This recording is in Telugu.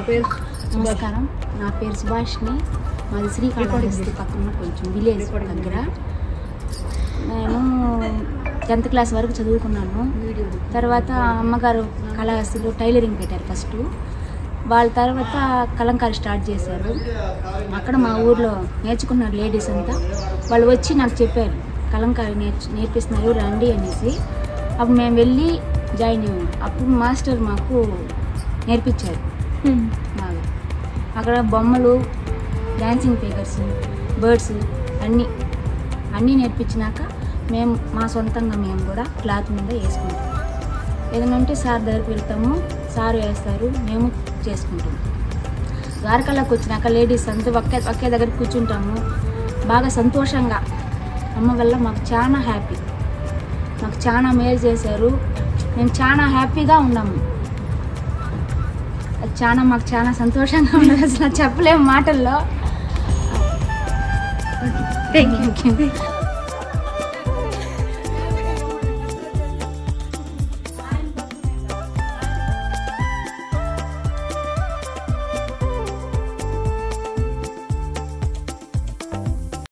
నమస్కారం, నా పేరు సుభాష్ని. మాది శ్రీకాళహస్తి పక్కన కొంచెం విలేజ్ దగ్గర. నేను 10th క్లాస్ వరకు చదువుకున్నాను. తర్వాత అమ్మగారు కాళహస్తిలో టైలరింగ్ పెట్టారు ఫస్ట్. వాళ్ళ తర్వాత కలంకారీ స్టార్ట్ చేశారు. అక్కడ మా ఊర్లో నేర్చుకున్నారు లేడీస్ అంతా. వాళ్ళు వచ్చి నాకు చెప్పారు కలంకారీ నేర్పిస్తున్నారు రండి అనేసి. అప్పుడు మేము వెళ్ళి జాయిన్ అయ్యాము. అప్పుడు మాస్టర్ మాకు నేర్పించారు బాగా. అక్కడ బొమ్మలు, డాన్సింగ్ ఫిగర్స్, బర్డ్స్ అన్నీ నేర్పించినాక మేము మా సొంతంగా మేము కూడా క్లాత్ మీద వేసుకుంటాం. ఏదైనా ఉంటే సార్ దగ్గరికి వెళ్తాము, సార్ వేస్తారు, మేము చేసుకుంటాము. ద్వారకాలోకి వచ్చినాక లేడీస్ అంతా ఒకే దగ్గర కూర్చుంటాము. బాగా సంతోషంగా అమ్మ వల్ల మాకు చాలా హ్యాపీ, మాకు చాలా మేలు చేశారు. మేము చాలా హ్యాపీగా ఉన్నాము. అది మాకు చాలా సంతోషంగా ఉన్నది, అసలు చెప్పలేము మాటల్లో. Thank you.